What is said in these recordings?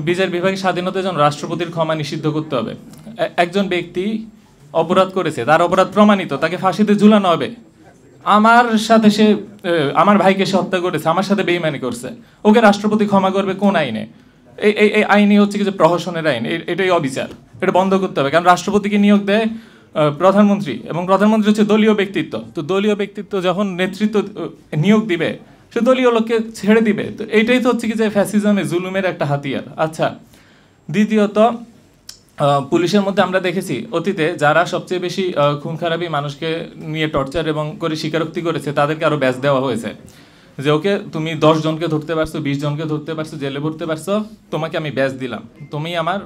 বিচার বিভাগের স্বাধীনতার জন্য রাষ্ট্রপতির ক্ষমা নিষিদ্ধ করতে হবে। একজন ব্যক্তি অপরাধ করেছে, তার অপরাধ প্রমাণিত, তাকে ফাঁসিতে ঝুলানো হবে। আমার সাথে সে আমার ভাইকে সে হত্যা করেছে, আমার সাথে বেইমানি করছে, ওকে রাষ্ট্রপতি ক্ষমা করবে কোন আইনে? এই আইনই হচ্ছে কি যে প্রহসনের আইন। এটাই অবিচার, এটা বন্ধ করতে হবে। কারণ রাষ্ট্রপতিকে নিয়োগ দেয় প্রধানমন্ত্রী, এবং প্রধানমন্ত্রী হচ্ছে দলীয় ব্যক্তিত্ব। তো দলীয় ব্যক্তিত্ব যখন নেতৃত্ব নিয়োগ দিবে, সে দলীয় লোককে ছেড়ে দিবে। তো এইটাই তো হচ্ছে কি যে ফ্যাসিজমে জুলুমের একটা হাতিয়ার। আচ্ছা, দ্বিতীয়ত, পুলিশের মধ্যে আমরা দেখেছি অতীতে যারা সবচেয়ে বেশি খুন খারাপি মানুষকে নিয়ে টর্চার এবং করে স্বীকারোক্তি করেছে, তাদেরকে আরও ব্যাচ দেওয়া হয়েছে যে ওকে তুমি 10 জনকে ধরতে পারছো, 20 জনকে ধরতে পারছো, জেলে ভরতে পারছো, তোমাকে আমি ব্যাচ দিলাম, তুমি আমার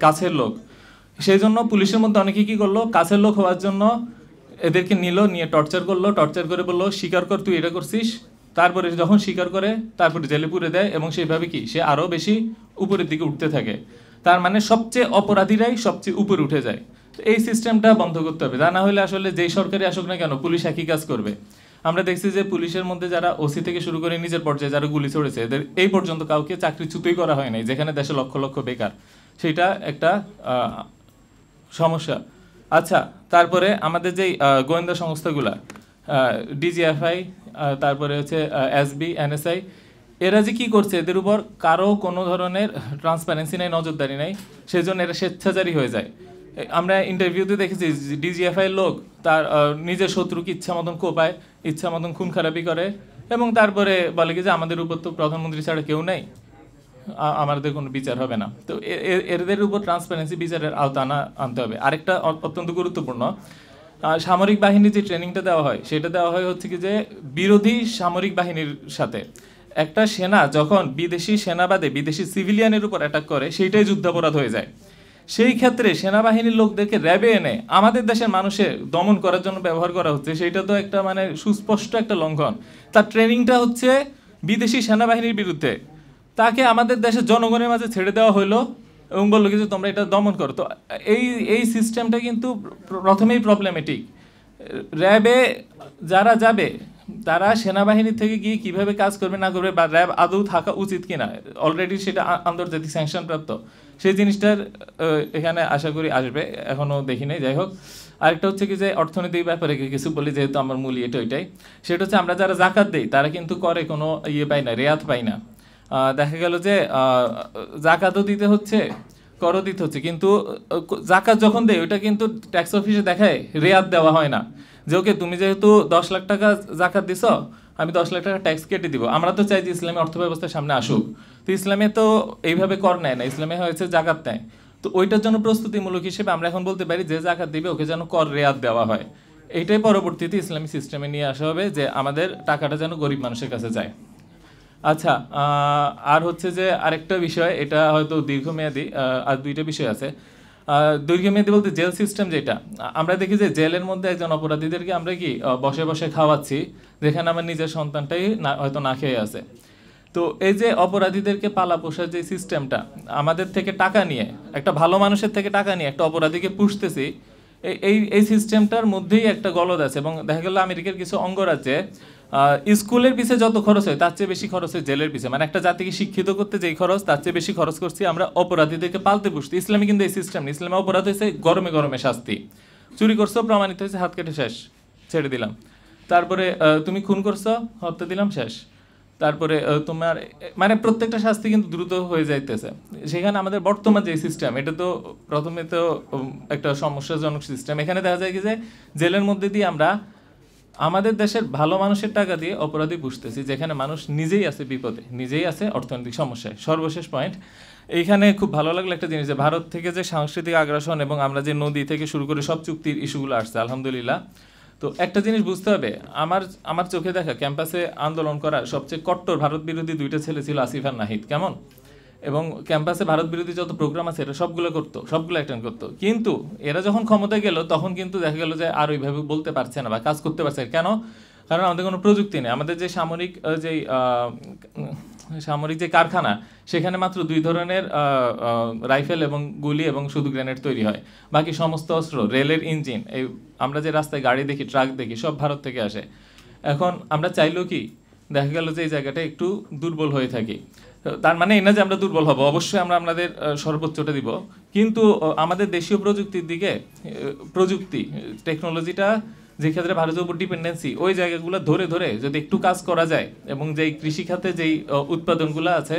কাছের লোক। সেই জন্য পুলিশের মধ্যে অনেকে কী করলো, কাছের লোক হওয়ার জন্য এদেরকে নিয়ে টর্চার করলো, টর্চার করে বললো স্বীকার কর তুই এটা করছিস। তারপরে যখন স্বীকার করে তারপরে জেলে পুরে দেয়, এবং সেইভাবে কি সে আরও বেশি উপরের দিকে উঠতে থাকে। তার মানে সবচেয়ে অপরাধীরাই সবচেয়ে উপরে উঠে যায়। তো এই সিস্টেমটা বন্ধ করতে হবে। তা না হলে আসলে যেই সরকারি আসুক না কেন, পুলিশ একই কাজ করবে। আমরা দেখছি যে পুলিশের মধ্যে যারা ওসি থেকে শুরু করে নিজের পর্যায়ে যারা গুলি ছড়েছে, এদের এই পর্যন্ত কাউকে চাকরিচ্যুতই করা হয় নাই, যেখানে দেশে লক্ষ লক্ষ বেকার। সেটা একটা সমস্যা। আচ্ছা, তারপরে আমাদের যেই গোয়েন্দা সংস্থাগুলা, ডিজিএফআই, তারপরে হচ্ছে এসবি, এনএসআই, এরা যে কী করছে, এদের উপর কারো কোনো ধরনের ট্রান্সপারেন্সি নাই, নজরদারি নাই, সেই জন্য এরা স্বেচ্ছাচারী হয়ে যায়। আমরা ইন্টারভিউতে দেখেছি ডিজিএফআই লোক তার নিজের শত্রুকে ইচ্ছা মতন কোপায়, ইচ্ছা মতন খুন খারাপি করে, এবং তারপরে বলে কি যে আমাদের উপর তো প্রধানমন্ত্রী ছাড়া কেউ নেই, আমাদের কোনো বিচার হবে না। তো এদের উপর ট্রান্সপারেন্সি, বিচারের আওতা আনতে হবে। আরেকটা অত্যন্ত গুরুত্বপূর্ণ, সামরিক বাহিনীর যে ট্রেনিংটা দেওয়া হয়, সেটা দেওয়া হয় হচ্ছে কি যে বিরোধী সামরিক বাহিনীর সাথে। একটা সেনা যখন বিদেশি সেনাবাদে বিদেশি সিভিলিয়ানের উপর অ্যাটাক করে, সেইটাই যুদ্ধাপরাধ হয়ে যায়। সেই ক্ষেত্রে সেনাবাহিনীর লোকদেরকে র্যাবে এনে আমাদের দেশের মানুষের দমন করার জন্য ব্যবহার করা হচ্ছে, সেইটা তো একটা মানে সুস্পষ্ট একটা লঙ্ঘন। তার ট্রেনিংটা হচ্ছে বিদেশি সেনাবাহিনীর বিরুদ্ধে, তাকে আমাদের দেশের জনগণের মাঝে ছেড়ে দেওয়া হলো এবং বললো কি যে তোমরা এটা দমন করো। তো এই সিস্টেমটা কিন্তু প্রথমেই প্রবলেমেটিক। র্যাবে যারা যাবে, তারা সেনাবাহিনী থেকে গিয়ে কিভাবে কাজ করবে না করবে, বা র্যাব আদৌ থাকা উচিত কিনা, অলরেডি সেটা আন্তর্জাতিক স্যাংশন প্রাপ্ত, সেই জিনিসটার এখানে আশা করি আসবে, এখনও দেখি নাই। যাই হোক, আরেকটা হচ্ছে কি যে অর্থনৈতিক ব্যাপারে কিছু বলি, যেহেতু আমার মূল ওইটাই, সেটা হচ্ছে আমরা যারা জাকাত দেই তারা কিন্তু করে কোনো পাই না, রেয়াত পাই না। দেখা গেল যে জাকাতও দিতে হচ্ছে, করও দিতে হচ্ছে, কিন্তু জাকাত যখন দেয় ওইটা কিন্তু ট্যাক্স অফিসে দেখায় রেয়াত দেওয়া হয় না, যে ওকে তুমি যেহেতু 10 লাখ টাকা জাকাত দিছ, আমি 10 লাখ টাকা ট্যাক্স কেটে দিব। আমরা তো চাই যে ইসলামী অর্থব্যবস্থার সামনে আসুক, তো ইসলামে তো এইভাবে কর নেয় না, ইসলামে হয়েছে জাকাত নেয়। তো ওইটার জন্য প্রস্তুতিমূলক হিসেবে আমরা এখন বলতে পারি যে জাকাত দিবে ওকে যেন কর রেয়াত দেওয়া হয়। এইটাই পরবর্তীতে ইসলামী সিস্টেমে নিয়ে আসা হবে, যে আমাদের টাকাটা যেন গরিব মানুষের কাছে যায়। আচ্ছা, আর হচ্ছে যে আরেকটা বিষয়, এটা হয়তো দীর্ঘমেয়াদী, আর দুইটা বিষয় আছে। দীর্ঘমেয়াদী বলতে জেল সিস্টেম, যেটা আমরা দেখি যে জেলের মধ্যে একজন অপরাধীদেরকে আমরা কি বসে বসে খাওয়াচ্ছি, যেখানে আমার নিজের সন্তানটাই হয়তো না খেয়ে আছে। তো এই যে অপরাধীদেরকে পালা পোষার যে সিস্টেমটা, আমাদের থেকে টাকা নিয়ে, একটা ভালো মানুষের থেকে টাকা নিয়ে একটা অপরাধীকে পুষতেছি, এই সিস্টেমটার মধ্যেই একটা গলদ আছে। এবং দেখা গেল আমেরিকার কিছু অঙ্গরাজ্যে স্কুলের পিছে যত খরচ হয় তার চেয়ে বেশি খরচ হয় জেলের পিছে। মানে একটা জাতিকে শিক্ষিত করতে যেই খরচ, তার চেয়ে বেশি খরচ করছি আমরা অপরাধীদেরকে পালতে পুষতে। ইসলামে কিন্তু এই সিস্টেম নেই। ইসলামে অপরাধ হয়েছে গরমে গরমে শাস্তি, চুরি করছো প্রমাণিত হয়েছে হাত কেটে শেষ, ছেড়ে দিলাম। তারপরে তুমি খুন করছো, হত্যা দিলাম, শেষ। তারপরে তোমার মানে প্রত্যেকটা শাস্তি কিন্তু দ্রুত হয়ে যাইতেছে। সেখানে আমাদের বর্তমান যে সিস্টেম, এটা তো প্রথমে তো একটা সমস্যাজনক সিস্টেম। এখানে দেখা যায় কি যে জেলের মধ্যে দিয়ে আমরা আমাদের দেশের ভালো মানুষের টাকা দিয়ে অপরাধী পুষতেছি, যেখানে মানুষ নিজেই আছে বিপদে, নিজেই আছে অর্থনৈতিক সমস্যায়। সর্বশেষ পয়েন্ট, এইখানে খুব ভালো লাগলো একটা জিনিস, যে ভারত থেকে যে সাংস্কৃতিক আগ্রাসন এবং আমরা যে নদী থেকে শুরু করে সব চুক্তির ইস্যুগুলো আসছে, আলহামদুলিল্লাহ। তো একটা জিনিস বুঝতে হবে, আমার চোখে দেখা ক্যাম্পাসে আন্দোলন করা সবচেয়ে কট্টর ভারত বিরোধী দুইটা ছেলে ছিল, আসিফ আর নাহিদ, কেমন? এবং ক্যাম্পাসে ভারত বিরোধী যত প্রোগ্রাম আছে এরা সবগুলো করতো, সবগুলো অ্যাটেন্ড করতো। কিন্তু এরা যখন ক্ষমতায় গেল তখন কিন্তু দেখা গেল যে আর ওইভাবে বলতে পারছে না বা কাজ করতে পারছে না। কেন? কারণ আমাদের কোনো প্রযুক্তি নেই। আমাদের যে সামরিক যে কারখানা, সেখানে মাত্র 2 ধরনের রাইফেল এবং গুলি এবং শুধু গ্রেনেড তৈরি হয়। বাকি সমস্ত অস্ত্র, রেলের ইঞ্জিন, এই আমরা যে রাস্তায় গাড়ি দেখি, ট্রাক দেখি, সব ভারত থেকে আসে। এখন আমরা চাইলেও কি দেখা গেল যে এই জায়গাটা একটু দুর্বল হয়ে থাকি। তার মানে এই না যে আমরা দুর্বল হব, অবশ্যই আমরা আমাদের সর্বোচ্চটা দিব, কিন্তু আমাদের দেশীয় প্রযুক্তির দিকে প্রযুক্তি টেকনোলজিটা যে ক্ষেত্রে ভারতের উপর ডিপেন্ডেন্সি, ওই জায়গাগুলো ধরে ধরে যদি একটু কাজ করা যায় এবং যেই কৃষি খাতে যেই উৎপাদনগুলো আছে,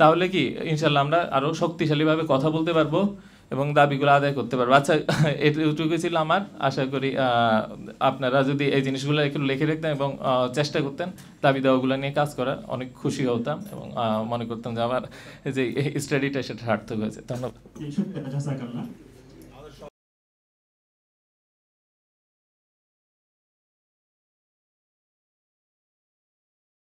তাহলে কি ইনশাল্লাহ আমরা আরো শক্তিশালীভাবে কথা বলতে পারবো এবং দাবিগুলো আদায় করতে পারবো। আচ্ছা, এটুকু ছিল আমার। আশা করি আপনারা যদি এই জিনিসগুলো একটু লিখে রাখতেন এবং চেষ্টা করতেন দাবি দাওয়াগুলো নিয়ে কাজ করার, অনেক খুশি হতাম এবং মনে করতাম যে আমার যে স্টাডিটা সেটা সার্থক হয়েছে। ধন্যবাদ।